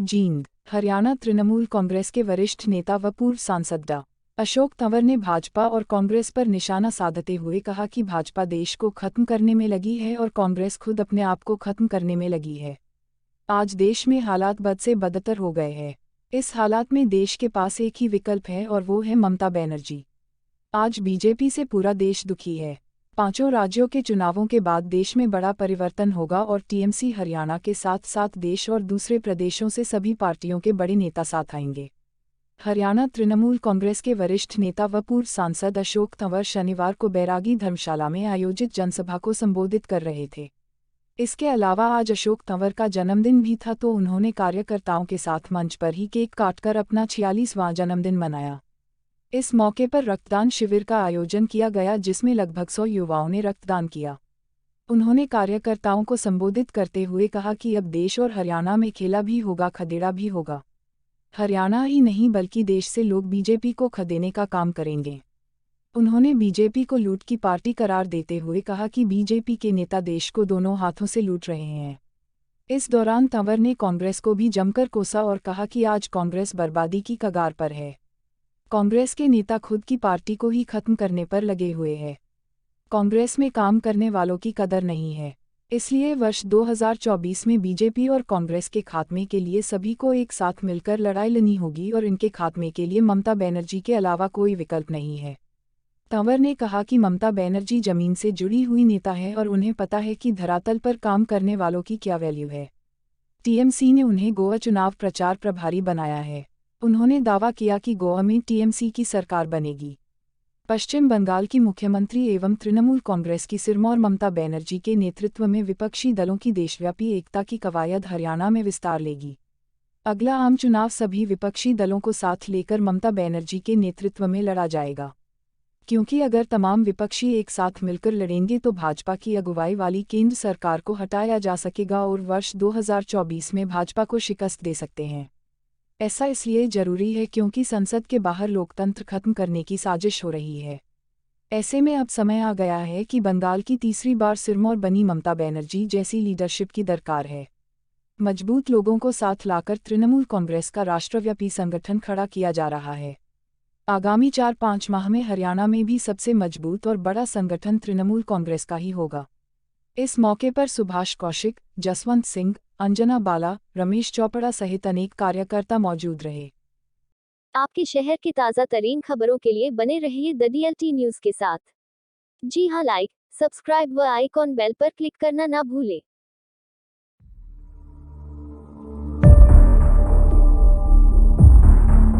जींद, हरियाणा तृणमूल कांग्रेस के वरिष्ठ नेता व पूर्व सांसद डा. अशोक तंवर ने भाजपा और कांग्रेस पर निशाना साधते हुए कहा कि भाजपा देश को खत्म करने में लगी है और कांग्रेस खुद अपने आप को खत्म करने में लगी है। आज देश में हालात बद से बदतर हो गए हैं। इस हालात में देश के पास एक ही विकल्प है और वो है ममता बनर्जी। आज बीजेपी से पूरा देश दुखी है। 5 राज्यों के चुनावों के बाद देश में बड़ा परिवर्तन होगा और टीएमसी हरियाणा के साथ साथ देश और दूसरे प्रदेशों से सभी पार्टियों के बड़े नेता साथ आएंगे। हरियाणा तृणमूल कांग्रेस के वरिष्ठ नेता व पूर्व सांसद अशोक तंवर शनिवार को बैरागी धर्मशाला में आयोजित जनसभा को संबोधित कर रहे थे। इसके अलावा आज अशोक तंवर का जन्मदिन भी था तो उन्होंने कार्यकर्ताओं के साथ मंच पर ही केक काटकर अपना 46वां जन्मदिन मनाया। इस मौके पर रक्तदान शिविर का आयोजन किया गया जिसमें लगभग 100 युवाओं ने रक्तदान किया। उन्होंने कार्यकर्ताओं को संबोधित करते हुए कहा कि अब देश और हरियाणा में खेला भी होगा, खदेड़ा भी होगा। हरियाणा ही नहीं बल्कि देश से लोग बीजेपी को खदेने का काम करेंगे। उन्होंने बीजेपी को लूट की पार्टी करार देते हुए कहा कि बीजेपी के नेता देश को दोनों हाथों से लूट रहे हैं। इस दौरान तंवर ने कांग्रेस को भी जमकर कोसा और कहा कि आज कांग्रेस बर्बादी की कगार पर है। कांग्रेस के नेता खुद की पार्टी को ही खत्म करने पर लगे हुए हैं। कांग्रेस में काम करने वालों की कदर नहीं है। इसलिए वर्ष 2024 में बीजेपी और कांग्रेस के खात्मे के लिए सभी को एक साथ मिलकर लड़ाई लड़नी होगी और इनके खात्मे के लिए ममता बनर्जी के अलावा कोई विकल्प नहीं है। तंवर ने कहा कि ममता बनर्जी जमीन से जुड़ी हुई नेता है और उन्हें पता है कि धरातल पर काम करने वालों की क्या वैल्यू है। टीएमसी ने उन्हें गोवा चुनाव प्रचार प्रभारी बनाया है। उन्होंने दावा किया कि गोवा में टीएमसी की सरकार बनेगी। पश्चिम बंगाल की मुख्यमंत्री एवं तृणमूल कांग्रेस की सिरमौर ममता बनर्जी के नेतृत्व में विपक्षी दलों की देशव्यापी एकता की कवायद हरियाणा में विस्तार लेगी। अगला आम चुनाव सभी विपक्षी दलों को साथ लेकर ममता बनर्जी के नेतृत्व में लड़ा जाएगा, क्योंकि अगर तमाम विपक्षी एक साथ मिलकर लड़ेंगे तो भाजपा की अगुवाई वाली केंद्र सरकार को हटाया जा सकेगा और वर्ष 2024 में भाजपा को शिकस्त दे सकते हैं। ऐसा इसलिए जरूरी है क्योंकि संसद के बाहर लोकतंत्र खत्म करने की साजिश हो रही है। ऐसे में अब समय आ गया है कि बंगाल की तीसरी बार सिरमौर बनी ममता बनर्जी जैसी लीडरशिप की दरकार है। मजबूत लोगों को साथ लाकर तृणमूल कांग्रेस का राष्ट्रव्यापी संगठन खड़ा किया जा रहा है। आगामी 4-5 माह में हरियाणा में भी सबसे मजबूत और बड़ा संगठन तृणमूल कांग्रेस का ही होगा। इस मौके पर सुभाष कौशिक, जसवंत सिंह, अंजना बाला, रमेश चौपड़ा सहित अनेक कार्यकर्ता मौजूद रहे। आपके शहर की ताज़ा तरीन खबरों के लिए बने रहिए द DLT न्यूज़ के साथ। जी हां, लाइक, सब्सक्राइब व आइकॉन बेल पर क्लिक करना ना भूलें।